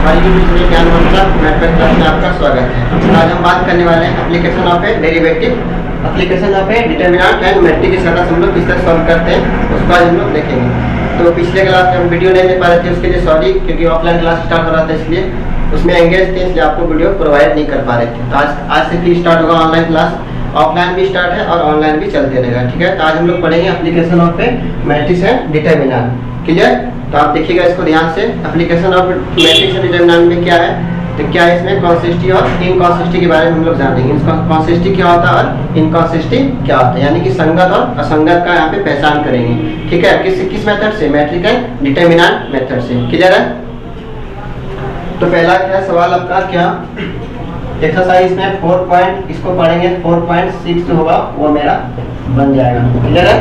हमारी YouTube channel ज्ञान मंत्रा mathematics class में आपका स्वागत है। आज हम बात करने वाले हैं application of A derivative, application of A determinant and matrix का हम लोग किस तरह सॉल्व करते हैं उसको आज हम लोग देखेंगे। तो पिछले क्लास में हम वीडियो नहीं दे पा रहे थे, उसके लिए सॉरी, क्योंकि ऑफलाइन क्लास स्टार्ट हो रहा था इसलिए उसमें एंगेज थे, इसलिए आपको वीडियो प्रोवाइड नहीं कर पा रहे थे। तो आज से फिर स्टार्ट होगा ऑनलाइन क्लास, ऑफलाइन भी स्टार्ट है और ऑनलाइन भी चलते रहेगा, ठीक है। तो आज हम लोग पढ़ेंगे application of A matrix and determinant, clear. तो आप देखिएगा इसको ध्यान से। Application of matrix and determinant में क्या है, तो क्या है इसमें कॉन्सिस्टी और इनकॉन्सिस्टी के बारे में हम लोग जानेंगे। कॉन्सिस्टी क्या होता है और इनकॉन्सिस्टी क्या होता है, यानी कि संगत और असंगत का यहाँ पे पहचान करेंगे, ठीक है। किस मेथड से, मैट्रिक्स एंड डिटरमिनेंट मेथड से, क्लियर है। तो पहला क्या सवाल आपका, क्या एक्सरसाइज में 4 पॉइंट इसको पढ़ेंगे, 4.6 जो होगा वो मेरा बन जाएगा, क्लियर है,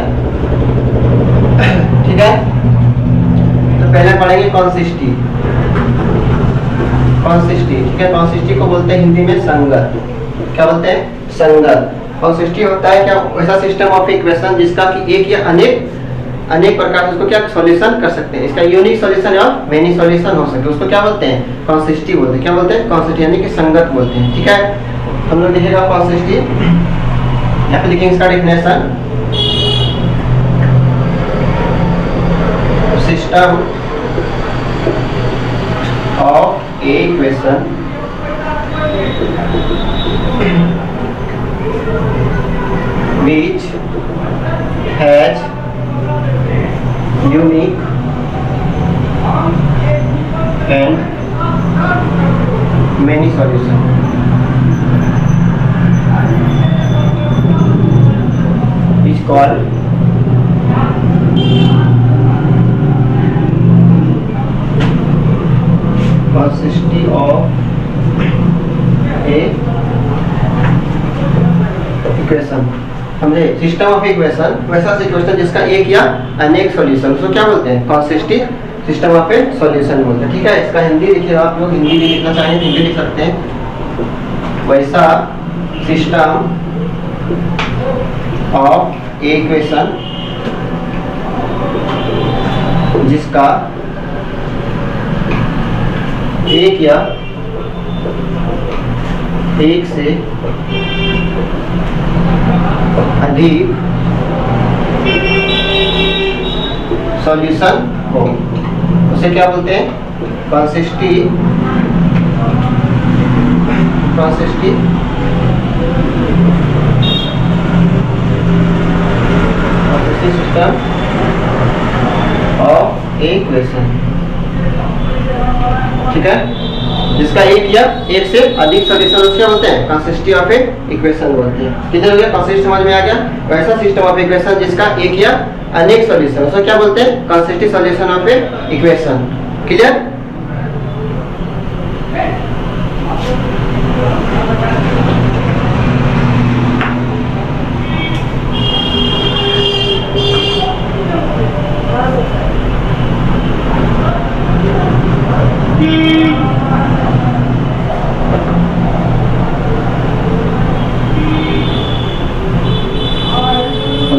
ठीक है। तो पहले पढ़ेंगे कॉन्सिस्टी, ठीक है। कॉन्सिस्टी को बोलते हैं हिंदी में संगत, क्या बोलते हैं, संगत। कॉन्सिस्टी होता है क्या, ऐसा सिस्टम ऑफ इक्वेशन जिसका कि एक या अनेक प्रकार से उसको क्या सॉल्यूशन कर सकते हैं, इसका यूनिक सॉल्यूशन या मेनी सॉल्यूशन हो सकते हैं, उसको क्या बोलते हैं, कॉन्सिस्टी बोलते हैं। क्या बोलते हैं, कॉन्सिस्टी, यानी कि संगत बोलते हैं, ठीक है। हम लोग लिखेगा कॉन्सिस्टी, यहाँ पे लिखेंगे इसका definition, system of a equation which has unique and many solutions is called consistency of a equation। समझे, सिस्टम ऑफ इक्वेशन वैसा इक्वेशन जिसका एक या अनेक सॉल्यूशन, उसको क्या बोलते हैं, कॉन्सिस्टिव सिस्टम ऑफ ए सॉल्यूशन बोलते हैं, ठीक है। इसका हिंदी लिखिएगा, आप लोग हिंदी भी लिखना चाहें तो हिंदी लिख सकते हैं। वैसा सिस्टम ऑफ ए इक्वेशन जिसका एक या एक से अधिक सॉल्यूशन हो, उसे क्या बोलते हैं, कॉन्सिस्टिव सिस्टम ऑफ इक्वेशन, ठीक है। जिसका एक से अधिक सॉल्यूशन उसके बोलते हैं कंसिस्टेंसी ऑफ ए इक्वेशन बोलते हैं। किधर हो गया, कंसिस्टेंसी समझ में आ गया। वैसा सिस्टम ऑफ इक्वेशन जिसका एक या अनेक सॉल्यूशन, उसको क्या बोलते हैं, consistency solution of a equation, clear.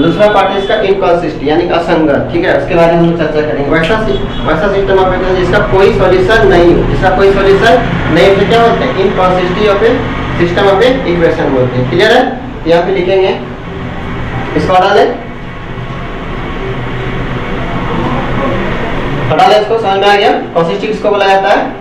दूसरा पार्ट है इसका इनकॉन्सिस्टेंट, यानी कि असंगत, ठीक है। उसके बारे में हम चर्चा करेंगे। वैसा सिस्टम ऑफ इक्वेशन जिसका कोई सॉल्यूशन नहीं हो, जिसका कोई सॉल्यूशन नहीं हो, क्या बोलते हैं, inconsistency of a system of a equation बोलते हैं, क्लियर है। यहाँ पे लिखेंगे, इसको हटा लें, इसको समझ में आ गया। कॉन्सिस्टेंसी किसको बोला जाता है,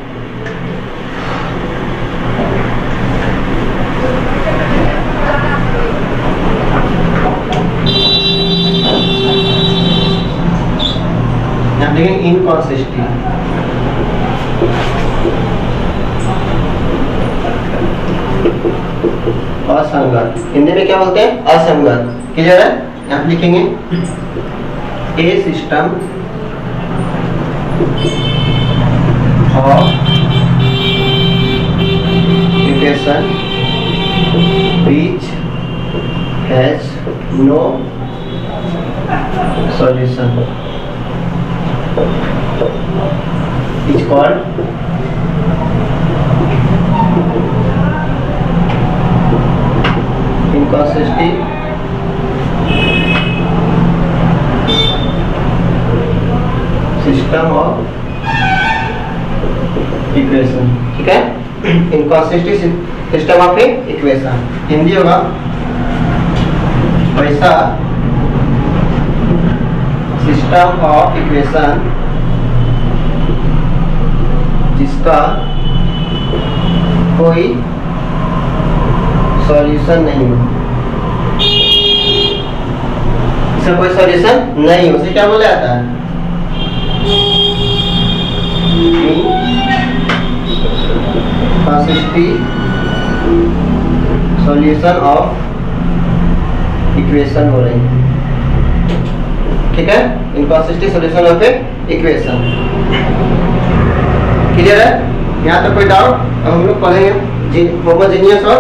इनकॉन्सिस्टेंट, असंगत, हिंदी में क्या बोलते हैं, असंगत, क्लियर है। यहाँ लिखेंगे a system of equation which has no solution is called inconsistent system of equation, ठीक है। Inconsistent system of equation, Hindi होगा वैसा सिस्टम ऑफ इक्वेशन जिसका कोई सॉल्यूशन नहीं हो, इसका कोई सॉल्यूशन नहीं हो, उसे क्या बोला जाता है? कंसिस्टेंट सॉल्यूशन ऑफ इक्वेशन हो रही है, ठीक है। Inconsistent solution of equation, clear है? यहाँ तक कोई डाउट? अब हम लोग पढ़ेंगे होमोजेनियस और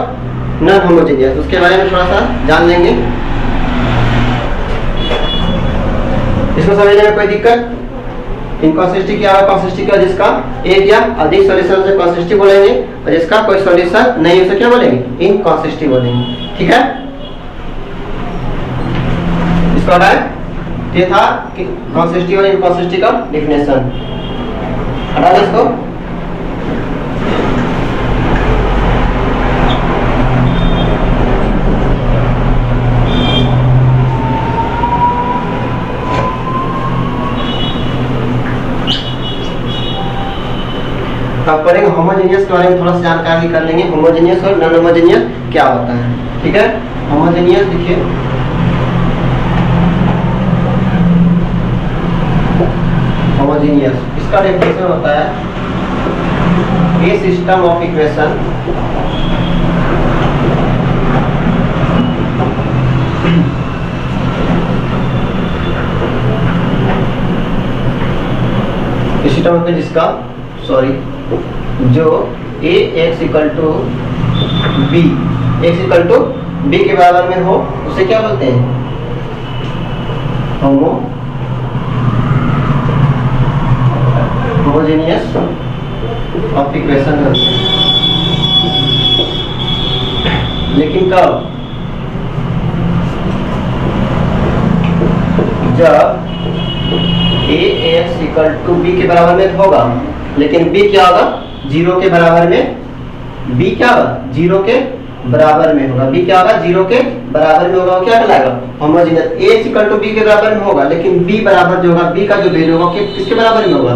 नॉन होमोजेनियस, उसके बारे में थोड़ा सा जान लेंगे। इसको समझने में कोई दिक्कत? इनकंसिस्टेंट क्या है? कंसिस्टेंट क्या, जिसका एक या अधिक सॉल्यूशन से कंसिस्टेंट बोलेंगे, और जिसका कोई सॉल्यूशन नहीं उसे क्या बोलेंगे? इनकंसिस्टेंट बोलेंगे, ठीक है। इसका ये था कि कंसिस्टेंट और इनकंसिस्टेंट का डेफिनेशन। हटा दो इसको। अब पढ़ेंगे होमोजेनियस के बारे में, थोड़ा सा जानकारी कर लेंगे। होमोजेनियस और नॉन होमोजेनियस क्या होता है, ठीक है। होमोजेनियस देखिए, होमोजेनियस इसका डेफिनेशन होता है a system of equation system जिसका जो a x equal to b, x equal to b के बराबर में हो, उसे क्या बोलते हैं? Homogeneous of equation. लेकिन कब? जब a x equal to b के बराबर में होगा, लेकिन b क्या होगा? 0 के बराबर में। b क्या होगा? 0 के बराबर में होगा। b क्या होगा? 0 के बराबर में होगा, क्या कहलाएगा? Homogeneous. a equal to b के बराबर में होगा, लेकिन b बराबर जो होगा, b का जो वैल्यू होगा किसके बराबर में होगा?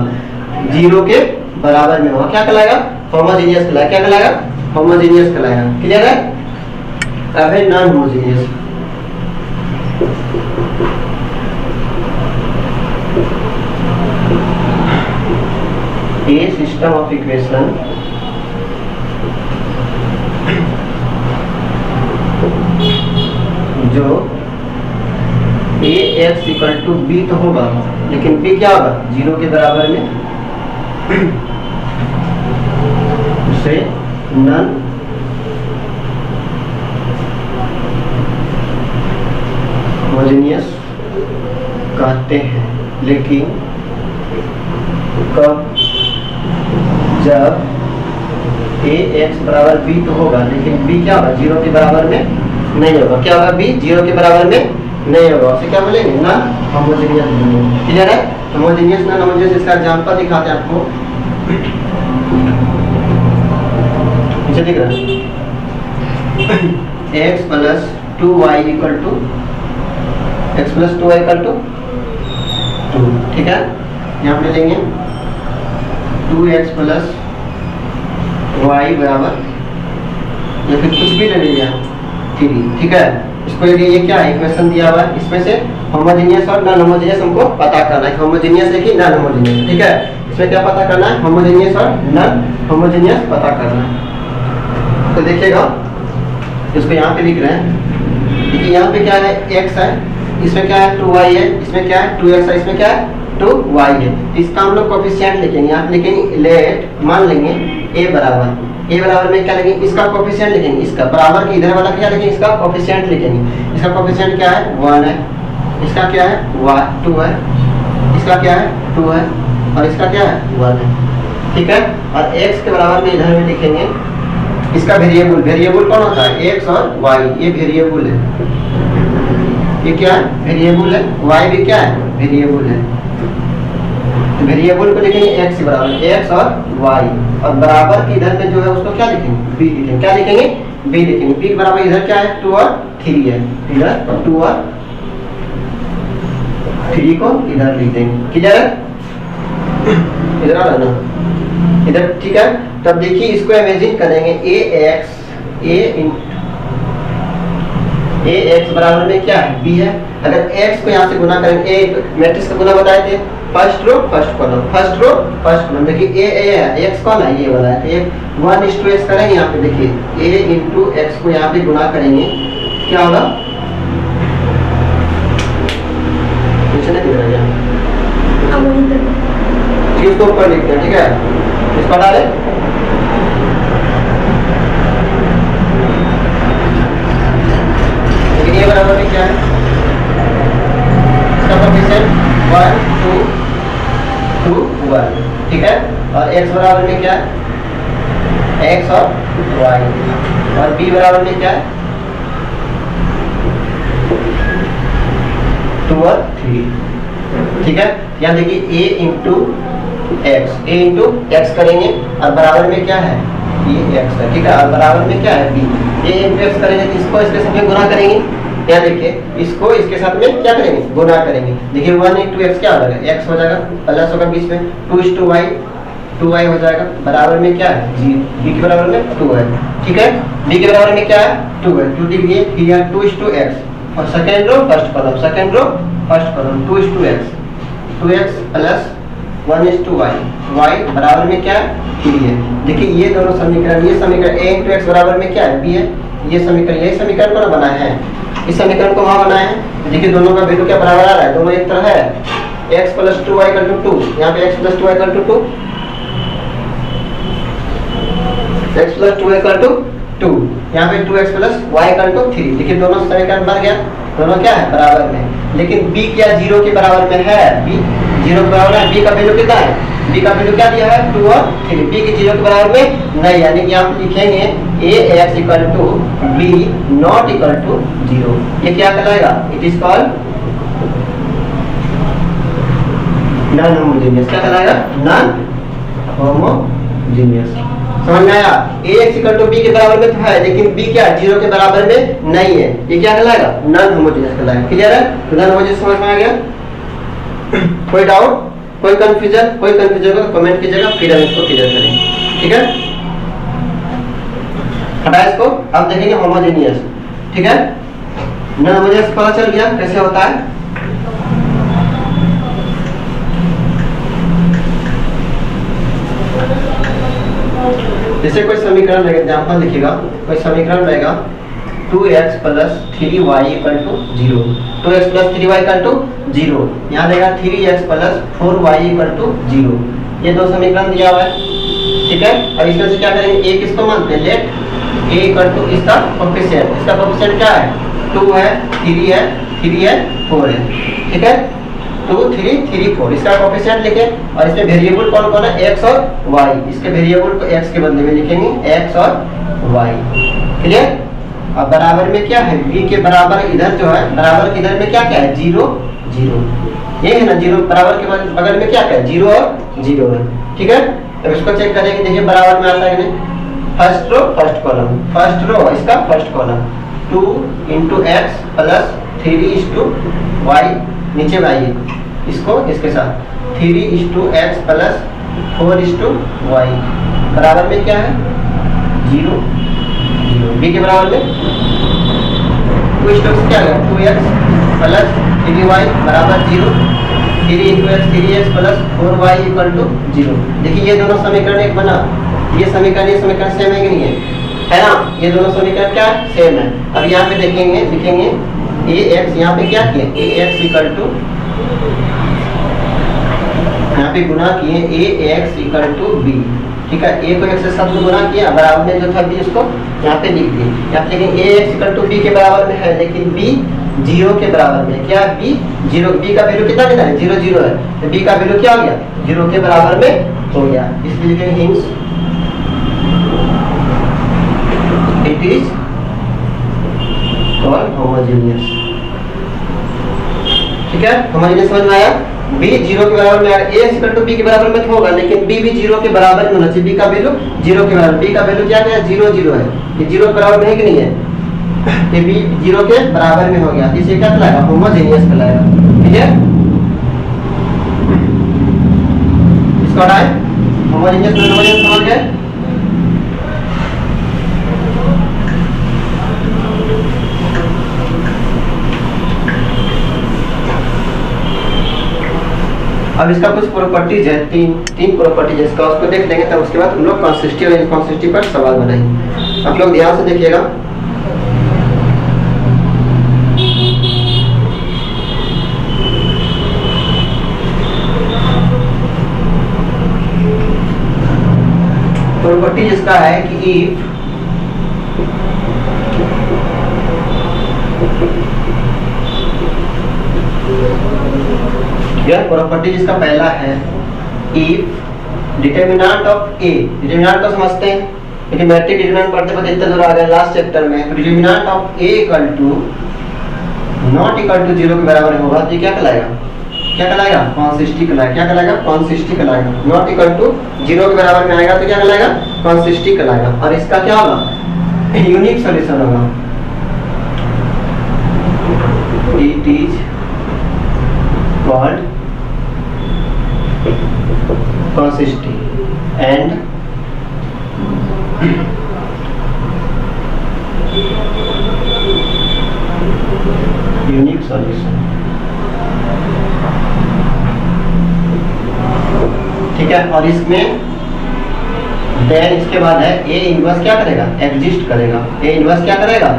0 के बराबर में होगा, क्या कहलाएगा? होमोजेनियस कहलाएगा। क्या कहलाएगा? होमोजेनियस कहलाएगा। क्लियर है? अब है non homogeneous. A system of equation जो a x equal to b तो होगा, लेकिन b क्या होगा? 0 के बराबर में, उसे नॉन होमोजेनियस कहते हैं। लेकिन कब? जब a x बराबर b तो होगा, लेकिन b क्या होगा? 0 के बराबर में नहीं होगा। क्या होगा? b 0 के बराबर में नहीं होगा, उसे क्या बोलेंगे? नॉन होमोजेनियस बोलेंगे। क्लियर है? होमोजेनियस नॉन होमोजेनियस, इसका एग्जांपल दिखाते हैं आपको। नीचे दिख रहा है x plus 2y equal to x plus 2y equal to 2, ठीक है। यहाँ पे लेंगे 2x प्लस y बराबर, या फिर कुछ भी ले लीजिए 3, ठीक है। इसको ये क्या है? इक्वेशन दिया हुआ है, इसमें से होमोजेनियस और नॉन होमोजेनियस हमको पता करना है। होमोजेनियस है कि नॉन होमोजेनियस, ठीक है। इसमें क्या पता करना है? होमोजेनियस और नॉन होमोजेनियस पता करना है। तो देखिएगा, इसको यहाँ पे लिख रहे हैं। देखिए यहाँ पे क्या है? x है, इसमें क्या है? 2y है, इसमें क्या है? 2x है, इसमें क्या है? 2y है। इसका हम लोग कोफिशिएंट लिखेंगे। यहाँ लिखेंगे लेट, मान लेंगे a बराबर में क्या लिखेंगे? इसका कोफिशिएंट लिखेंगे। इसका बराबर के इधर वाला क्या लिखेंगे? इसका कोफिशिएंट लिखेंगे। इसका कोफिशिएंट क्या है? 1 है। इसका क्या है? 2 है। इसका क्या है? 2 है। और इसका क्या है? 1 है, ठीक है। और x के बराबर में इधर में लिखेंगे इसका वेरिएबल कौन होता है? x और y, ये वेरिएबल है। ये क्या है? वेरिएबल है। y भी क्या है? वेरिएबल है। वेरिएबल को लिखेंगे एक्स के बराबर, एक्स और वाई, और बराबर के इधर में जो है उसको क्या लिखेंगे, बी लिखेंगे। क्या लिखेंगे, बी लिखेंगे। बी के बराबर इधर क्या है, 2 और 3 है, इधर 2 और 3 को इधर लिख देंगे। क्लियर है, इधर आ ना इधर, ठीक है। तब देखिए इसको इमेजिन करेंगे ए एक्स बराबर में क्या है, बी है। अगर एक्स को यहाँ से गुना करेंगे, ए मैट्रिक्स का गुना बताए थे, first row first column, first row first column. देखिए ए है, एक्स कौन है, ये वाला है। 1:x करेंगे यहाँ पे, देखिए a इंटू एक्स को यहाँ पे गुना करेंगे, क्या होगा, कुछ नहीं दिख रहा है, उसको ऊपर लिखते हैं, ठीक है। इसको डाले, लेकिन ये बराबर में क्या है, इसका कोएफिशिएंट 1 2 2 1, ठीक है। और x बराबर में क्या है, x और y, और b बराबर में क्या है, 2 और 3, ठीक है। यहाँ देखिए a इंटू एक्स करेंगे, और बराबर में क्या है, ये x है, ठीक है। और बराबर में क्या है, b। a इंटू एक्स करेंगे तो इसको इसके साथ में गुना करेंगे, यहाँ देखिए इसको इसके साथ में क्या करेंगे, गुना करेंगे। देखिए 1 इंटू एक्स क्या हो जाएगा, x हो जाएगा, प्लस होगा बीच में 2:y, 2y हो जाएगा, बराबर में क्या है, जी। b के बराबर में 2 है, ठीक है। b के बराबर में क्या है, 2 है, 2 लिख दिए। फिर यहाँ 2:x, और second row first column, second row first column, 2:x, 2x plus 1:y, y बराबर में क्या है, 3 है। देखिए ये दोनों समीकरण, ये समीकरण a इंटू एक्स बराबर में क्या है, b है। ये समीकरण, यही समीकरण को बनाया है, इस समीकरण को वहाँ बनाए हैं। देखिए दोनों का वैल्यू क्या बराबर आ रहा है, दोनों एक तरह है। x plus 2y equal to 2, यहाँ पे x plus 2y equal to 2, x plus 2y equal to 2, यहाँ पे 2x plus y equal to 3। देखिए दोनों समीकरण बन गया, दोनों क्या है, बराबर में। लेकिन b क्या 0 के बराबर में है, b 0 के बराबर है। b का वैल्यू कितना है, b का वैल्यू क्या दिया है, 2 और 3। b के 0 के बराबर में नहीं, यानी कि आप लिखेंगे ax equal to b not equal to 0। ये क्या कहलाएगा, it is called non homogeneous. क्या कहलाएगा, नॉन होमोजेनियस। समझ में आया, ax इक्वल टू b के बराबर में तो है, लेकिन b क्या 0 के बराबर में नहीं है, ये क्या कहलाएगा, नॉन होमोजेनियस कहलाएगा। क्लियर है, नॉन होमोजेनियस समझ में आ गया। कोई डाउट, कोई कंफ्यूजन को कमेंट कीजिएगा, फिर हम इसको क्लियर करेंगे, ठीक है। हटाए इसको, अब देखेंगे होमोजेनियस, ठीक है। नॉन होमोजेनियस पता चल गया कैसे होता है। जैसे कोई समीकरण रहेगा, एग्जांपल लिखिएगा, कोई समीकरण रहेगा 2x plus 3y equal to 0, 2x plus 3y equal to 0, यहाँ देगा 3x plus 4y equal to 0। ये दो समीकरण दिया हुआ है, ठीक है। अब इसमें से क्या करेंगे, एक इसको मानते हैं, लेट a इक्वल टू इसका कोएफिशिएंट, इसका कोएफिशिएंट क्या है, 2 है, 3 है, 4 है, ठीक है। 2 3 3 4, इसका कोएफिशिएंट लिखें, और इसमें वेरिएबल कौन कौन है, x और y। इसके वेरिएबल को x के बदले में लिखेंगे x और y। क्लियर। अब बराबर में क्या है, b के बराबर इधर जो है, बराबर के इधर में क्या क्या है, 0 0, ये है ना 0, बराबर के बगल में क्या क्या है, 0 और 0 है, ठीक है। अब इसको चेक करेंगे, देखिए बराबर में आता है कि first row first column, first row इसका first column 2 into x plus 3:y, नीचे आइए इसको इसके साथ 3:x प्लस 4:y, बराबर में क्या है, 0 0। b के बराबर में 2 स्टोक्स क्या है, 2x प्लस 3y बराबर 0, 3 into x 3x plus 4y equal to 0। देखिए ये दोनों समीकरण एक बना, ये समीकरण सेम है कि नहीं है ना, ये दोनों समीकरण क्या सेम है। अब यहाँ पे देखेंगे, लिखेंगे ax, यहाँ पे क्या किए, ax इक्वल टू, यहाँ पे गुना किए ax इक्वल टू b, ठीक है। a को x से सब गुना किया, बराबर में जो था b उसको यहाँ पे लिख दिए। यहाँ पे लेकिन ax इक्वल टू b के बराबर में है, लेकिन b 0 के बराबर में, क्या b 0, b का वैल्यू कितना देना है, 0 0 है, तो b का वैल्यू क्या हो गया, 0 के बराबर में हो गया, इसलिए लिखेंगे hints it is called homogeneous, ठीक है। होमोजेनियस समझ में आया। बी जीरो के बराबर में आएगा, ए इक्वल टू बी के बराबर में होगा, लेकिन बी भी जीरो के बराबर में होना चाहिए, बी का वैल्यू जीरो के बराबर, बी का वैल्यू क्या है, जीरो जीरो है, ये जीरो के बराबर में है कि नहीं है, ये बी जीरो के बराबर में हो गया, इसे क्या कहलाएगा, होमोजेनियस कहलाएगा, ठीक है, इसको हटाए, होमोजेनियस समझ गए। अब इसका कुछ प्रॉपर्टीज है, तीन प्रॉपर्टीज है इसका, उसको देख लेंगे, तब उसके बाद हम लोग कंसिस्टिव और इनकंसिस्टिव पर सवाल बनाएंगे। आप लोग ध्यान से देखिएगा। प्रॉपर्टी जिसका है कि इफ यह प्रॉपर्टी जिसका पहला है, if determinant of A, determinant को समझते हैं, लेकिन मैट्रिक डिटरमिनेंट पढ़ते पढ़ते इतना दूर आ गए लास्ट चैप्टर में, तो determinant of A equal to not equal to zero के बराबर होगा, तो क्या कहलाएगा, क्या कहलाएगा, कंसिस्टिव कहलाएगा, क्या कहलाएगा, कंसिस्टिव कहलाएगा, नॉट इक्वल टू जीरो के बराबर में आएगा तो क्या कहलाएगा, कंसिस्टिव कहलाएगा, और इसका क्या होगा, यूनिक सॉल्यूशन होगा, it is called consistive and unique solution, ठीक है। और इसमें देन इसके बाद है ए इनवर्स क्या करेगा, एग्जिस्ट करेगा, ए इनवर्स क्या करेगा,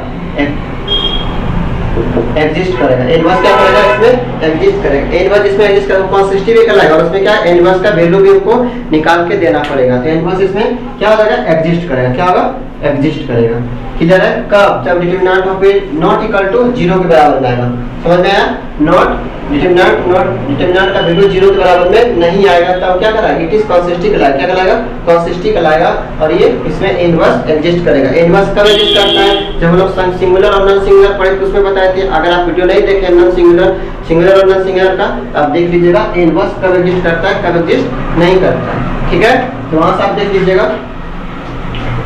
एग्जिस्ट करेगा, इनवर्स क्या करेगा, इसमें एग्जिस्ट करेगा, इनवर्स इसमें एग्जिस्ट करेगा, कंसिस्टिव भी कहलाएगा, और उसमें क्या इनवर्स का वैल्यू भी उनको निकाल के देना पड़ेगा, तो इनवर्स इसमें क्या हो जाएगा, एग्जिस्ट करेगा, क्या होगा, एग्जिस्ट करेगा, क्लियर है। कब, जब determinant of A not equal to zero के बराबर में आएगा, समझ में आया, नॉट डिटरमिनेंट का वैल्यू जीरो के बराबर में नहीं आएगा, तब क्या कराएगा, इट इज कंसिस्टिव कहलाएगा, क्या कहलाएगा, कंसिस्टिव कहलाएगा, और ये इसमें इनवर्स एग्जिस्ट करेगा। इनवर्स कब एग्जिस्ट करता है, जब हम लोग सिंगुलर और नॉन सिंगुलर पढ़े तो उसमें बताए थे, अगर आप वीडियो नहीं देखे नॉन सिंगुलर और नॉन सिंगुलर का, आप देख लीजिएगा इनवर्स कब एग्जिस्ट करता है, कब एग्जिस्ट नहीं करता है, ठीक है, तो वहां से आप देख लीजिएगा।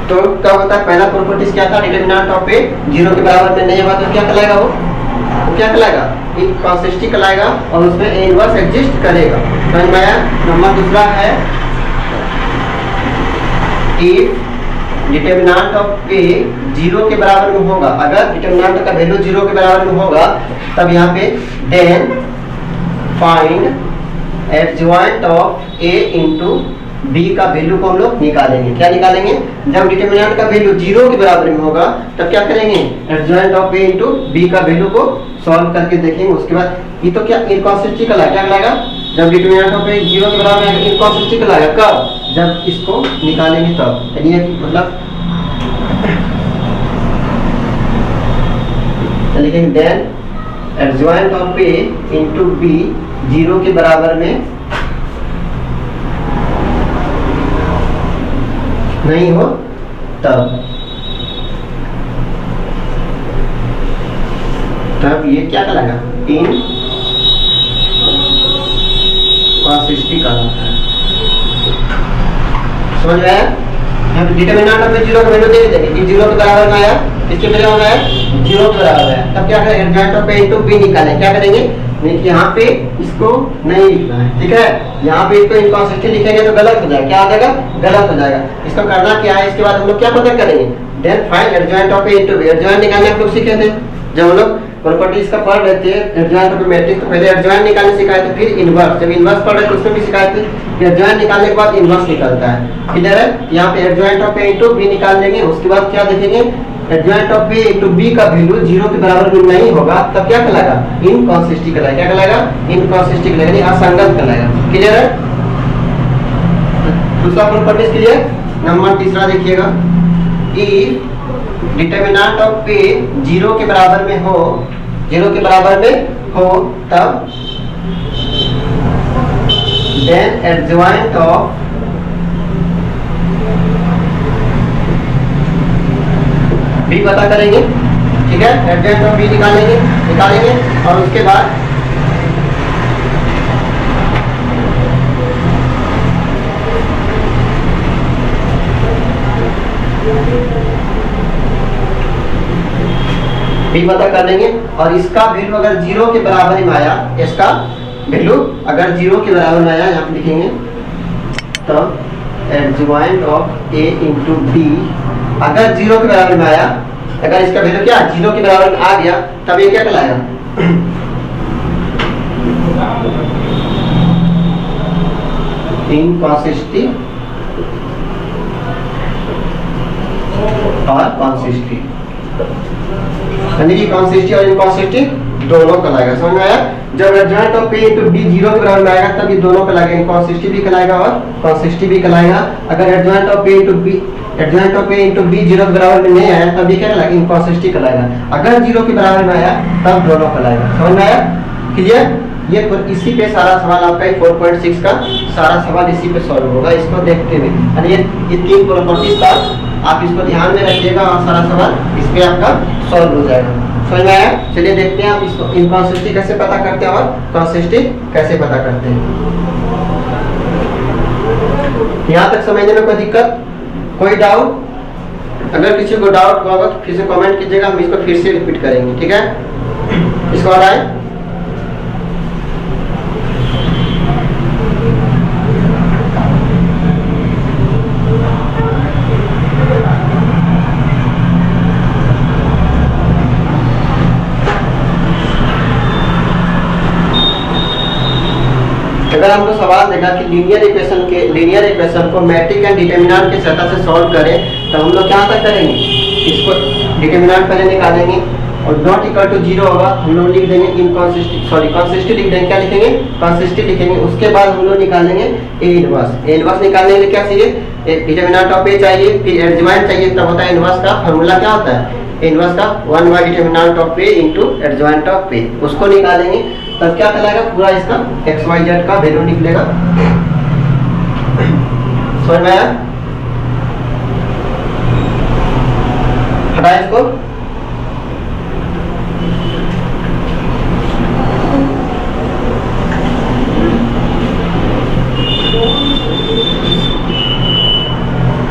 तो क्या होता है, पहला प्रॉपर्टीज क्या था, डिटरमिनेंट ऑफ ए जीरो के बराबर में नहीं होगा तो क्या कहलाएगा, वो क्या कहलाएगा, कंसिस्टिव कहलाएगा, और उसमें ए इनवर्स एग्जिस्ट करेगा, समझ में आया। नंबर दूसरा है, if determinant of A zero के बराबर में होगा, अगर डिटरमिनेंट का वैल्यू जीरो के बराबर में होगा, तब यहाँ पे then find adjoint of A into B का वैल्यू को हम लोग निकालेंगे, क्या निकालेंगे, जब डिटरमिनेंट का वैल्यू जीरो के बराबर में होगा तब क्या करेंगे, adjoint of A into B का वैल्यू को सॉल्व करके देखेंगे, उसके बाद ये तो क्या इनकंसिस्टिव कहलाएगा, क्या कहलाएगा, जब डिटरमिनेंट ऑफ ए जीरो के बराबर में इनकंसिस्टिव कहलाएगा, कब, जब इसको निकालेंगे तब, यानी मतलब लिखेंगे then adjoint of A into B zero के बराबर में नहीं हो तब ये क्या कहलाएगा, इन कंसिस्टिव कहलाता है, समझ में आया। डिटरमिनेंट ऑफ जीरो का वैल्यू दे देंगे कि जीरो के बराबर में आया, किसके बराबर है, जीरो के बराबर है, तब क्या करेंगे, adjoint of A into B निकालें, क्या करेंगे, नहीं यहाँ पे इसको नहीं लिखना है, ठीक है, यहाँ पे इसको इनकंसिस्टेंट लिखेंगे तो गलत हो जाएगा, क्या हो जाएगा, गलत हो जाएगा। इसको करना क्या है, इसके बाद हम लोग क्या पता करेंगे, then find adjoint of A into B, adjoint निकालने आप लोग सीखे थे, जब हम लोग प्रॉपर्टीज का पढ़ रहे थे एडजॉइंट ऑफ मैट्रिक्स, तो पहले एडजॉइंट निकालने सिखाए थे, फिर इनवर्स, जब इनवर्स पढ़ रहे थे उसमें भी सिखाए थे, एडजॉइंट निकालने के बाद इनवर्स निकलता है, क्लियर है। यहाँ पे adjoint of A into B निकाल लेंगे, उसके बाद क्या देखेंगे, adjoint of A into B का वैल्यू जीरो के बराबर में नहीं होगा तब क्या कहलाएगा, इनकंसिस्टेंट कहलाएगा, क्या कहलाएगा, इनकंसिस्टेंट कहलाएगा, यानी असंगत कहलाएगा, क्लियर है। दूसरा प्रॉपर्टीज क्लियर। नंबर तीसरा देखिएगा, if determinant of A zero के बराबर में हो, जीरो के बराबर में हो तब देन एडजॉइंट ऑफ बी पता करेंगे, ठीक है, एडजॉइंट ऑफ बी निकालेंगे और उसके बाद बी पता कर लेंगे, और इसका वैल्यू अगर 0 के बराबर में आया, इसका वैल्यू अगर 0 के बराबर में आया, यहाँ पे लिखेंगे तो adjoint of A into B अगर 0 के बराबर में आया, अगर इसका वैल्यू क्या 0 के बराबर में आ गया, तब ये क्या कहलाएगा, इनकॉन्सिस्टिव और कॉन्सिस्टिव, यानी कि कॉन्सिस्टिव और इनकॉन्सिस्टिव दोनों कहलाएगा। समझ में आया? जब adjoint of A into B 0 के बराबर में आएगा तब ये दोनों कहलाएगा, इनकॉन्सिस्टिव भी कहलाएगा और कॉन्सिस्टिव भी कहलाएगा। अगर adjoint of A into B 0 के बराबर में नहीं आया तब ये क्या कहलाएगा, इनकॉन्सिस्टिव कहलाएगा। अगर 0 के बराबर में आया तब दोनों कहलाएगा। समझ में आया? क्लियर? ये इसी पे सारा सवाल आपका 4.6 का सारा सवाल इसी पे सॉल्व होगा। इसको देखते हुए यानी ये 3 प्रॉपर्टीज था, आप इसको ध्यान में रखिएगा और सारा सवाल इस पे आपका सॉल्व हो जाएगा। समझ में आया? चलिए देखते हैं आप इसको इनकॉन्सिस्टिव कैसे पता करते हैं और कॉन्सिस्टिव कैसे पता करते हैं। यहाँ तक समझने में कोई दिक्कत, कोई डाउट? अगर किसी को डाउट होगा तो फिर से कमेंट कीजिएगा, हम इसको फिर से रिपीट करेंगे। ठीक है, इसको आ रहा है? अगर हमको सवाल देखा कि लीनियर इक्वेशन को मैट्रिक एंड डिटरमिनेंट की सहायता से सॉल्व करें, तो हम लोग क्या तक करेंगे, इसको डिटरमिनेंट पहले निकालेंगे और नॉट इक्वल टू 0 होगा, हम लोग लिख देंगे कॉन्सिस्टिव लिख देंगे। क्या लिखेंगे? कॉन्सिस्टिव लिखेंगे। उसके बाद हम लोग निकालेंगे ए इनवर्स निकालने के लिए क्या चाहिए, डिटरमिनेंट ऑफ ए चाहिए, फिर एडजॉइंट चाहिए, तब होता है इनवर्स का फार्मूला क्या होता है, इनवर्स का 1 by determinant of A into adjoint of a, उसको निकालेंगे तब क्या कहलाएगा, पूरा इसका एक्स वाई जेड का वैल्यू निकलेगा। समझ में आया? हटाए इसको।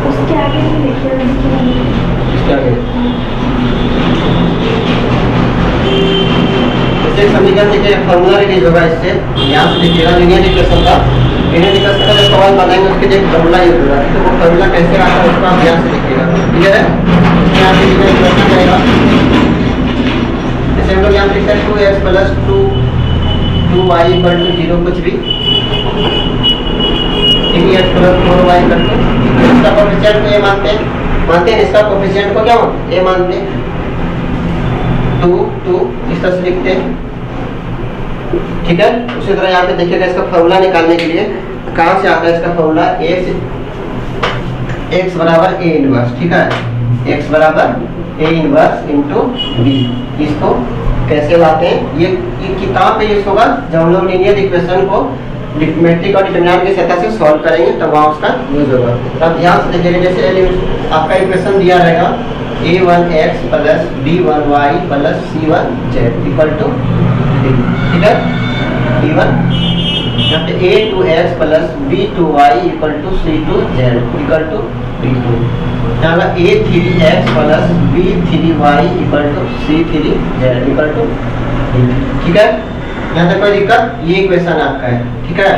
उसके आगे समीकरण देखिए, फार्मूला रिलीज होगा इससे, यहाँ से देखिएगा लीनियर इक्वेशन का जो सवाल बनाएंगे उसके लिए फार्मूला यूज होगा, तो वो फार्मूला कैसे आता है उसको आप ध्यान से देखिएगा। क्लियर है? यहाँ से लीनियर इक्वेशन रहेगा, जैसे हम लोग यहाँ लिखते हैं 2x plus 2y equal to 0 कुछ भी, 3x plus 4y equal to, इसका कोएफिशिएंट को ये मानते हैं, इसका कोएफिशिएंट को क्या मानते हैं, ये मानते हैं 2 इस तरह से लिखते हैं। ठीक है, उसी तरह यहाँ पे देखिएगा इसका फॉर्मूला निकालने के लिए कहाँ से आता है इसका फॉर्मूला, x बराबर ए इनवर्स। ठीक है, x बराबर ए इनवर्स इंटू बी। इसको कैसे लाते हैं, ये किताब पे यूज होगा जब हम लोग लीनियर इक्वेशन को मैट्रिक और डिटरमिनेंट की सहायता से सॉल्व करेंगे तब वहाँ उसका यूज होगा। तब ध्यान से देखिएगा, जैसे आपका इक्वेशन दिया रहेगा a1x plus b1y plus c1z equal to d। ठीक है, b1 यहाँ पे a2x plus b2y equal to c2z equal to d2। यहाँ a3x plus b3y equal to c3z equal to d। ठीक है, यहाँ तक कोई दिक्कत? ये इक्वेशन आपका है। ठीक है,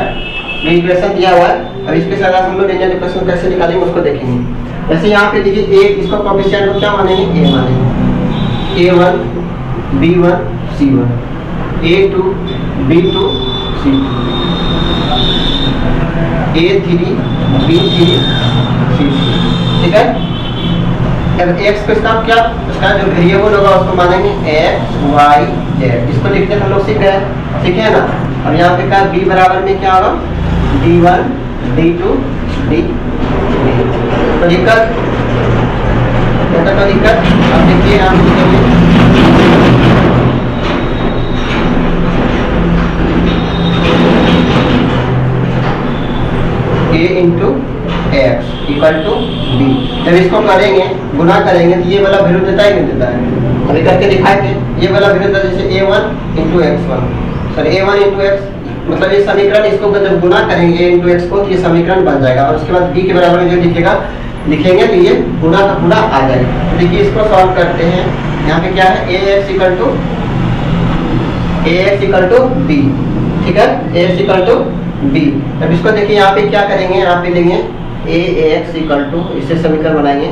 ये इक्वेशन दिया हुआ है। अब इसके साथ हम लोग लीनियर इक्वेशन कैसे निकालेंगे उसको देखेंगे। वैसे यहाँ पे देखिए, एक इसको कोएफिशिएंट को क्या मानेंगे, ए मानेंगे, a1 b1 c1, a2 b2 c2, a3 b3 c3। ठीक है, अगर x को इसका क्या, उसका जो वेरिएबल होगा उसको मानेंगे x y z। इसको लिखते हम लोग सीखे हैं ना। अब यहाँ पे क्या, b बराबर में क्या होगा, d1 d2 d3। तो दिक्कत, तो दिक्कत अब देखिए, आप लिखेंगे a into x equal to B. जब इसको करेंगे, गुना करेंगे तो ये वाला वैल्यू देता है, नहीं देता है? अभी करके दिखाए थे, ये वाला वैल्यू देता है, जैसे a1 into x1, sorry a1 into x, मतलब ये समीकरण, इसको जब गुना करेंगे a इंटू एक्स को तो ये समीकरण बन जाएगा। और उसके बाद b के बराबर में जो लिखेगा लिखेंगे तो ये पूरा का पूरा आ जाएगा। तो देखिए इसको सॉल्व करते हैं। यहाँ पे क्या है, ax इक्वल टू b, ठीक है, ax इक्वल टू b। अब इसको देखिए यहाँ पे क्या करेंगे, यहाँ पे लेंगे ax इक्वल टू, इससे समीकरण बनाएंगे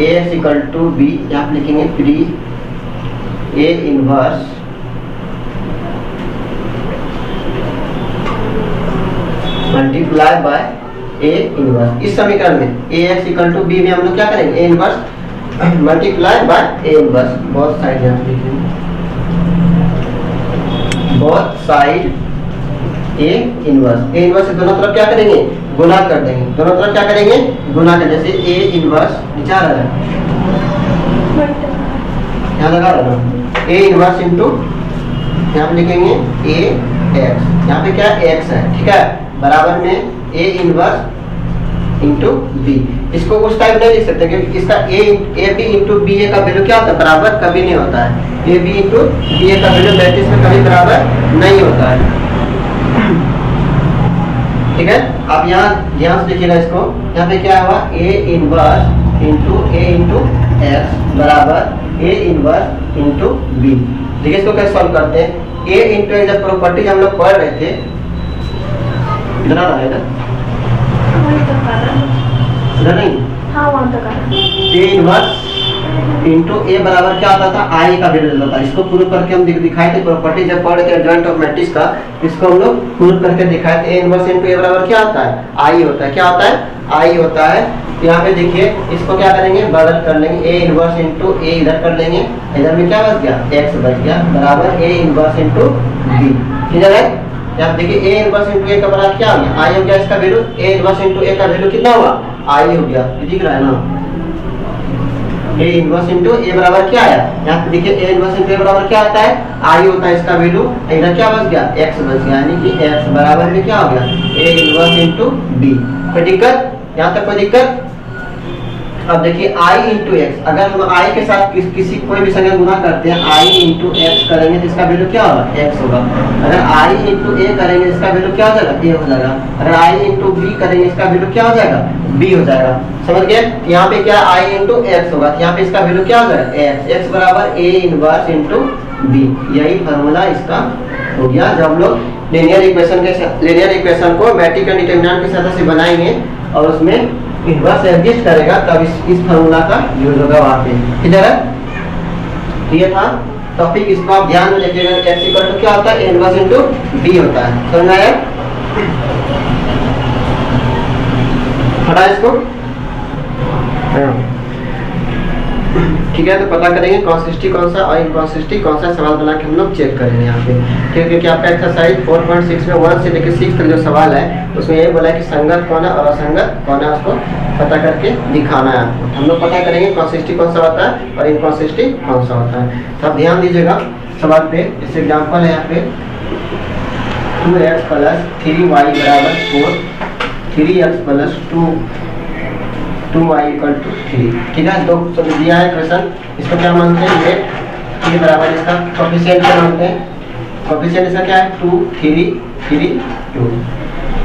ax इक्वल टू b, यहाँ पे लिखेंगे pre a inverse multiply by a inverse. इस समीकरण में ax इक्वल टू b में हम लोग क्या करेंगे, a inverse multiply by a inverse. Both side यहाँ पे लिखेंगे बोथ साइड a इनवर्स से दोनों तरफ क्या करेंगे, गुना कर देंगे। दोनों तरफ क्या करेंगे, गुना कर, जैसे a इनवर्स नीचे आ रहा है, यहाँ लगा रहा है a इनवर्स इंटू, यहाँ पे लिखेंगे a x, यहाँ पे क्या x है, ठीक है, बराबर में a इनवर्स इंटू b। इसको उस टाइप नहीं लिख सकते क्योंकि इसका a b इंटू बी ए का वैल्यू क्या होता है, बराबर कभी नहीं होता है। a b इंटू बी ए का वैल्यू मैट्रिक्स में कभी बराबर नहीं होता है, ठीक है। अब यहाँ ध्यान से देखिएगा इसको, यहाँ पे क्या हुआ, a inverse into a into x बराबर a इनवर्स इंटू b। देखिए इसको कैसे सॉल्व करते हैं, a इंटू एक्स जब प्रॉपर्टी हम लोग पढ़ रहे थे, इतना रहा इधर नहीं, हाँ वहाँ तक आ रहा है। a इनवर्स इंटू a बराबर क्या आता था, i का वैल्यू देता था। इसको प्रूव करके हम दिखाए थे, प्रॉपर्टी जब पढ़ थे एडजॉइंट ऑफ मैट्रिक्स का, इसको हम लोग प्रूव करके दिखाए थे। a इनवर्स इंटू a बराबर क्या होता है, i होता है। क्या होता है, i होता है। तो यहाँ पे देखिए इसको क्या करेंगे, बदल कर लेंगे, a इनवर्स इंटू a इधर कर लेंगे, इधर में क्या बच गया, x बच गया, बराबर a inverse into b। Clear है। यहाँ देखिए a इनवर्स इंटू a का बराबर क्या हो गया, i हो गया, इसका value a inverse into a का वैल्यू कितना हुआ, i हो गया, दिख रहा है ना। a इनवर्स इंटू a बराबर क्या आया, यहाँ पे देखिए a इनवर्स इंटू a बराबर क्या आता है, i होता है, इसका वैल्यू इधर क्या बच गया, x बच गया, यानी कि x बराबर में क्या हो गया, a इनवर्स इंटू b। कोई दिक्कत, यहाँ तक कोई दिक्कत। अब देखिए i इंटू एक्स, अगर हम i के साथ किसी कोई भी संख्या गुना करते हैं, i इंटू एक्स करेंगे तो इसका वैल्यू क्या होगा, x होगा। अगर i इंटू a करेंगे इसका वैल्यू क्या हो जाएगा, a हो जाएगा। अगर i इंटू b करेंगे इसका वैल्यू क्या हो जाएगा, b हो जाएगा। समझ गए। यहाँ पे क्या i इंटू एक्स होगा, यहाँ पे इसका वैल्यू क्या हो जाएगा, x बराबर a इनवर्स इंटू b। यही फॉर्मूला इसका हो गया। जब हम लोग लीनियर इक्वेशन को मैट्रिक का डिटरमिनेंट की सहायता से बनाएंगे और उसमें इनवर्स एग्जिस्ट करेगा, तब इस फार्मूला का यूज होगा वहाँ पे। क्लियर है। ये था टॉपिक, इसको आप ध्यान में रखिएगा। x इक्वल टू क्या होता है, इनवर्स इनटू b होता है। समझ आया। हटा इसको। ठीक है, तो पता करेंगे कॉन्सिस्टेंट कौन सा और इनकॉन्सिस्टेंट कौन सा, सवाल बना के हम लोग चेक करेंगे यहाँ पे। क्योंकि आपका एक्सरसाइज 4.6 में 1 से लेकर 6 तक जो सवाल है उसमें ये बोला है कि संगत कौन है और असंगत कौन है, उसको पता करके दिखाना है आपको। हम लोग पता करेंगे कॉन्सिस्टेंट कौन सा होता है और इनकॉन्सिस्टेंट कौन सा होता है। तो आप ध्यान दीजिएगा सवाल पे। जैसे एग्जाम्पल है यहाँ पे 2x प्लस 3y बराबर 4, 3x plus 2y equal to 3। ठीक है, दो दिया है क्वेश्चन। इसको क्या मानते हैं, ये बराबर इसका कोफिशिएंट क्या मानते हैं, कोफिशिएंट इसका क्या है 2, 3, 3, 2।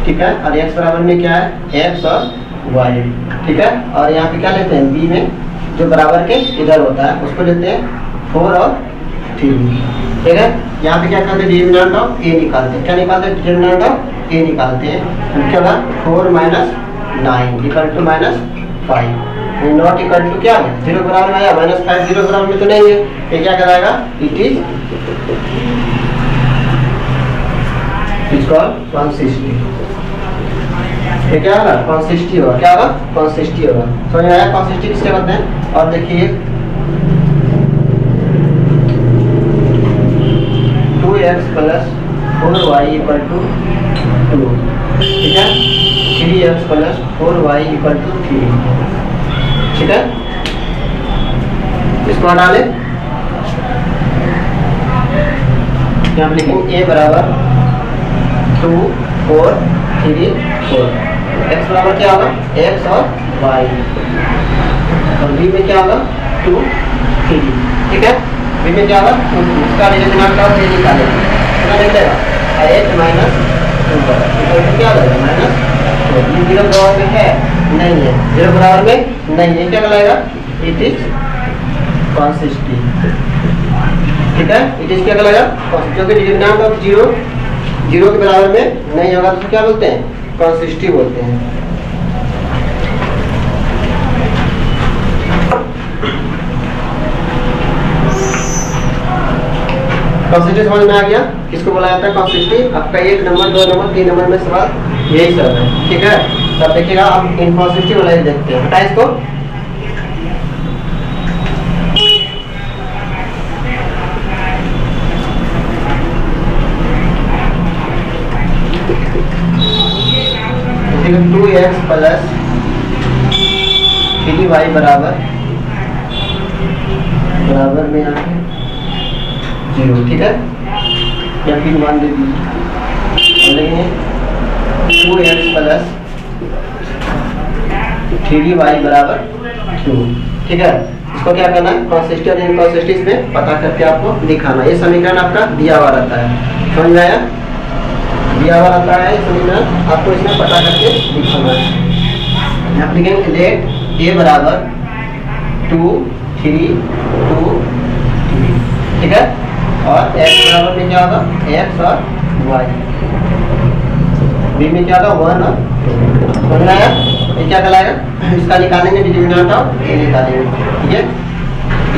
ठीक है, और x बराबर में क्या है, x और y। ठीक है, और यहाँ पे क्या लेते हैं, b में जो बराबर के इधर होता है उसको लेते हैं 4 और 3। ठीक है, यहाँ पे क्या करते हैं, डिटरमिनेंट ऑफ a निकालते हैं। क्या निकालते हैं, डिटरमिनेंट ऑफ a निकालते हैं। क्या होगा 4 minus 9 equal to minus 5, not equal to क्या है 0 बराबर में आया, माइनस 5 0 बराबर में तो नहीं है। ये क्या कराएगा, इट इज कॉल्ड कॉन्सिस्टेंट। ये क्या होगा, कॉन्सिस्टेंट होगा। क्या होगा, कॉन्सिस्टेंट होगा। समझ में आया, कॉन्सिस्टेंट किससे कहते हैं। और देखिए 2x plus 4y equal to 2। ठीक है, 3x plus 4y equal to 3। ठीक है, इसको डालें, यहाँ लिखेंगे a बराबर 2, 4, 3, 4। x बराबर क्या होगा, x और y, और b में क्या होगा 2, 3। ठीक है, b में क्या होगा 2, इसका डिटरमिनेंट ऑफ a निकालेंगे। कितना निकलेगा, 8 माइनस 2 क्या हो जाएगा, माइनस 4। 0 बराबर में है नहीं है, 0 के बराबर में नहीं है, क्या कहलाएगा? It is consistent. ठीक है, इट इज क्या कहलाएगा? क्योंकि डिटरमिनेंट ऑफ 0 के बराबर में नहीं होगा तो क्या बोलते हैं? कंसिस्टेंट बोलते हैं। कंसिस्टेंट समझ में आ गया? किसको बोला जाता है कंसिस्टेंट? आपका 1 नंबर 2 नंबर 3 नंबर में सवाल यही सब है। ठीक है, तब देखिएगा हम इनकंसिस्टेंट वाला देखते हैं। हटा इसको। देखिए 2x प्लस 3y बराबर में यहाँ पे 0। ठीक है, या फिर मान दे दीजिए 2x प्लस 3y बराबर 2। ठीक है, इसको क्या करना है? कंसिस्टेंट और इनकंसिस्टेंट में पता करके आपको दिखाना। ये समीकरण आपका दिया हुआ रहता है, समझ में आया? दिया हुआ रहता है समीकरण, आपको इसमें पता करके दिखाना है। आप लिखेंगे लेट a बराबर 2 3 2 3। ठीक है, और x बराबर में क्या होगा? x और y। b में क्या होगा? 1 और 2। समझ में आया? ये क्या कहलाएगा? इसका निकालेंगे डिटरमिनेंट ऑफ a निकालेंगे। ठीक है,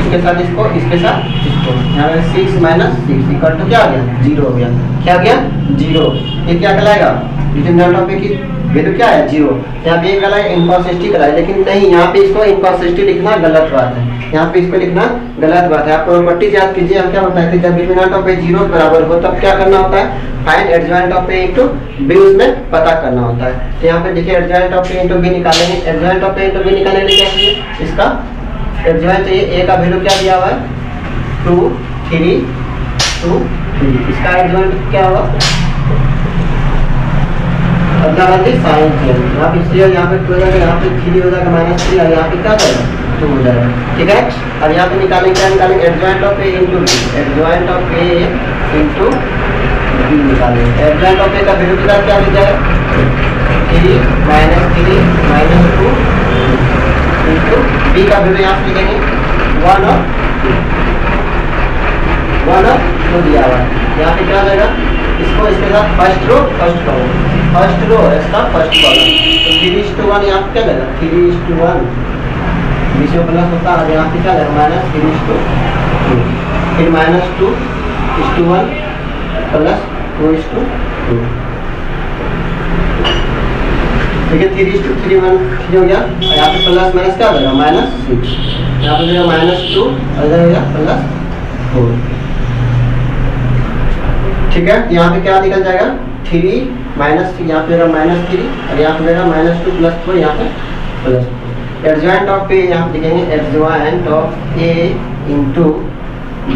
इसके साथ इसको, इसके साथ इसको, यहाँ पे 6 माइनस 6 इक्वल टू क्या आ गया? 0 हो गया। क्या आ गया? 0। ये क्या कहलाएगा? डिटरमिनेंट ऑफ a की वैल्यू क्या है? 0। यहाँ पे ये कहलाएगा इनकंसिस्टेंट कहलाएगा, लेकिन नहीं, यहाँ पे इसको इनकंसिस्टेंट लिखना गलत बात है। यहाँ पे इसको लिखना गलत बात है। आप प्रॉपर्टी याद कीजिए, हम क्या बताए थे? जब डिटरमिनेंट ऑफ a 0 के बराबर हो तब क्या करना होता है? Find adjoint of a into b, उसमें पता करना होता है। तो यहाँ पे देखिए adjoint of a into b निकालेंगे। Adjoint of a into b निकालने के लिए क्या चाहिए? इसका एडजॉइंट चाहिए। a का वैल्यू क्या दिया हुआ है? 2 3 2 3। इसका एडजॉइंट क्या होगा? अदला बदली साइन चेंज। यहाँ पे 0 यहाँ पे 2 हो जाएगा, यहाँ पे 3 हो जाएगा -3, और यहाँ पे क्या जाएगा? 2 हो जाएगा। ठीक है, अब यहाँ पे निकालेंगे क्या? निकालेंगे adjoint of a into b। Adjoint of a into b निकालेंगे। एडजॉइंट ऑफ a का वैल्यू कितना क्या मिल जाएगा? 3 -3 -2 इनटू b का वैल्यू यहाँ से लिखेंगे 1 और 2 दिया हुआ है। यहाँ पे क्या जाएगा? इसको इसके साथ first row first column, first row इसका फर्स्ट कॉलम, तो 3:1 यहाँ पे क्या जाएगा? 3:1 बीच में प्लस होता है, यहाँ पे क्या जाएगा? -3:2, फिर -2:1 प्लस 2:2। ठीक है, 3:3 हो गया, और यहाँ पे प्लस माइनस क्या हो जाएगा? -6। यहाँ पे जाएगा -2 और इधर हो गया +4। ठीक है, यहाँ पे क्या निकल जाएगा? 3 -3, यहाँ पे -3, और यहाँ पे जाएगा -2 + 4, यहाँ पे +4। एडजॉइंट ऑफ a यहाँ पे लिखेंगे adjoint of a into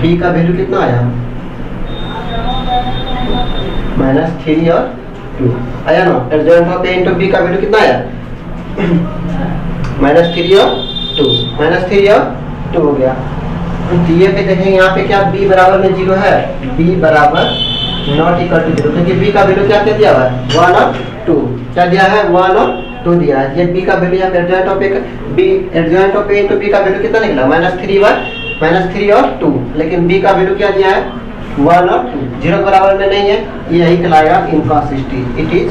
b का वैल्यू कितना आया? -3 और 2 आया ना। Adjoint of a into b का वैल्यू कितना आया? -3 और 2, -3 और 2 हो गया। तो दिए पे देखेंगे यहाँ पे क्या b बराबर में 0 है? b बराबर नॉट इक्वल टू 0, क्योंकि b का वैल्यू क्या दिया हुआ है? 1 और 2। क्या दिया है? 1 और 2 दिया है। ये b का वैल्यू यहाँ पे adjoint of a, b adjoint of a into b का वैल्यू कितना निकला? -3 और 2, लेकिन b का वैल्यू क्या दिया है? 1 और 2, 0 के बराबर में नहीं है, यही कहलाएगा इनकंसिस्टेंट। इट इज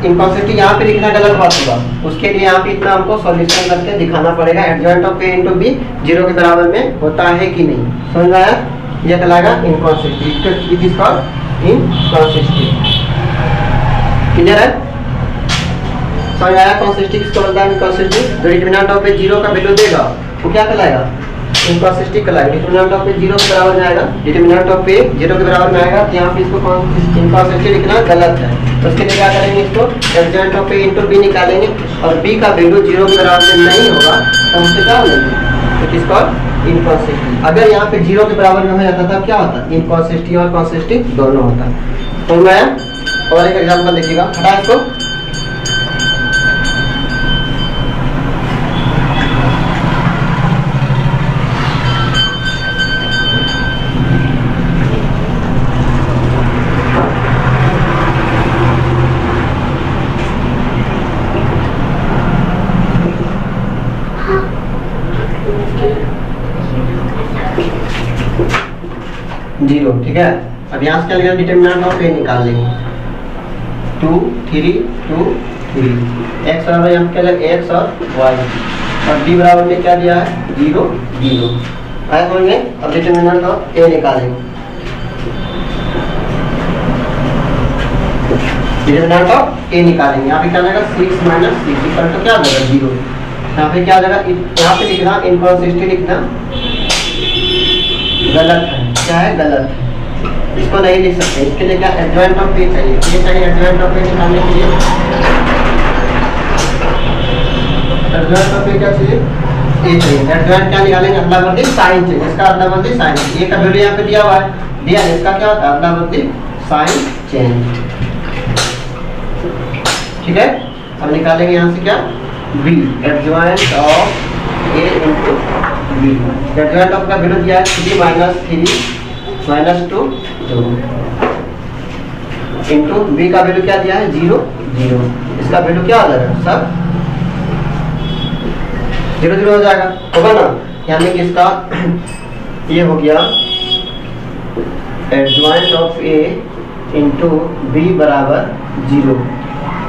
इनकंसिस्टेंट यहाँ पे लिखना गलत बात होगा, उसके लिए यहाँ पे इतना हमको सॉल्यूशन करके दिखाना पड़ेगा। Adjoint of a into b 0 के बराबर में होता है कि नहीं, समझ में आया? यह कहलाएगा inconsistent. It is called inconsistent. Clear है? समझ आया? कंसिस्टेंट किसको बोलता है? इनकंसिस्टेंट। जो डिटरमिनेंट ऑफ a 0 का वैल्यू देगा वो क्या कहलाएगा? इनकंसिस्टेंट कहलाएगा। डिटरमिनेंट ऑफ a 0 के बराबर में आएगा, डिटरमिनेंट ऑफ a 0 के बराबर में आएगा, तो यहाँ पे इसको इनकंसिस्टेंट लिखना गलत है। तो उसके लिए क्या करेंगे? इसको adjoint of a into b निकालेंगे, और b का वैल्यू 0 के बराबर में नहीं होगा तो उससे क्या होगा? It is called inconsistent. अगर यहाँ पे 0 के बराबर में हो जाता तब क्या होता? इनकंसिस्टेंट और कंसिस्टेंट दोनों होता। तो मैं और एक एग्जांपल देखिएगा, हटा इसको। 0, ठीक है। अब यहाँ से क्या लिखा डिटरमिनेंट ऑफ ए निकाल लेंगे 2 3 2 3 x बराबर यहाँ क्या लिखा x और y और d बराबर में क्या दिया है 0 0 आए होंगे। अब डिटरमिनेंट ऑफ ए निकालेंगे डिटरमिनेंट ऑफ ए निकालेंगे। यहाँ पे क्या लगेगा 6 माइनस 6 इक्वल टू क्या आ जाएगा 0। यहाँ पे क्या लगेगा यहाँ पे लिखना इनकॉन्सिस्टेंट लिखना गलत है। क्या है गलत है इसको नहीं लिख सकते। इसके लिए क्या एडजॉइंट ऑफ ए चाहिए ये चाहिए एडजॉइंट ऑफ ए निकालने के लिए एडजॉइंट ऑफ ए क्या चाहिए ए चाहिए। एडजॉइंट क्या निकालेंगे अदला बदली साइन चाहिए। इसका अदला बदली साइन ए का वैल्यू यहाँ पे दिया हुआ है दिया है इसका क्या होता है अदला बदली साइन चेंज, ठीक है। अब निकालेंगे यहाँ से क्या b adjoint of a into b adjoint of का वैल्यू दिया है 3 माइनस 3 माइनस 2 2 इंटू b का वैल्यू क्या दिया है 0 0 इसका वैल्यू क्या आ जाएगा सब 0 0 हो जाएगा होगा ना। यानी कि इसका ये हो गया adjoint of a into b बराबर 0,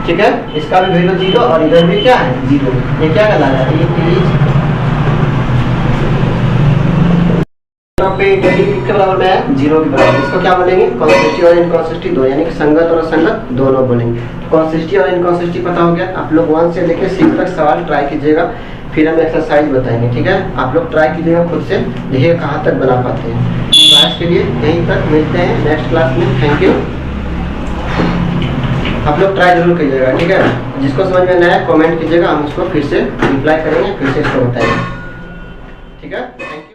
ठीक है। इसका भी वैल्यू 0 और इधर भी क्या है 0। ये क्या कहलाता है के बराबर में है 0 के बराबर। इसको क्या बोलेंगे कॉन्सिस्टी और इनकॉन्सिस्टी दो यानी कि संगत और असंगत दोनों बोलेंगे। कॉन्सिस्टी और इनकॉन्सिस्टी पता हो गया। आप लोग 1 से लेकर 6 तक सवाल ट्राई कीजिएगा फिर हम एक्सरसाइज बताएंगे, ठीक है। आप लोग ट्राई कीजिएगा खुद से देखिए कहाँ तक बना पाते हैं। तो आज के लिए यहीं तक मिलते हैं नेक्स्ट क्लास में। Thank you. आप लोग ट्राई जरूर कीजिएगा, ठीक है। जिसको समझ में नया कमेंट कीजिएगा हम उसको फिर से रिप्लाई करेंगे फिर से इसको बताएंगे, ठीक है।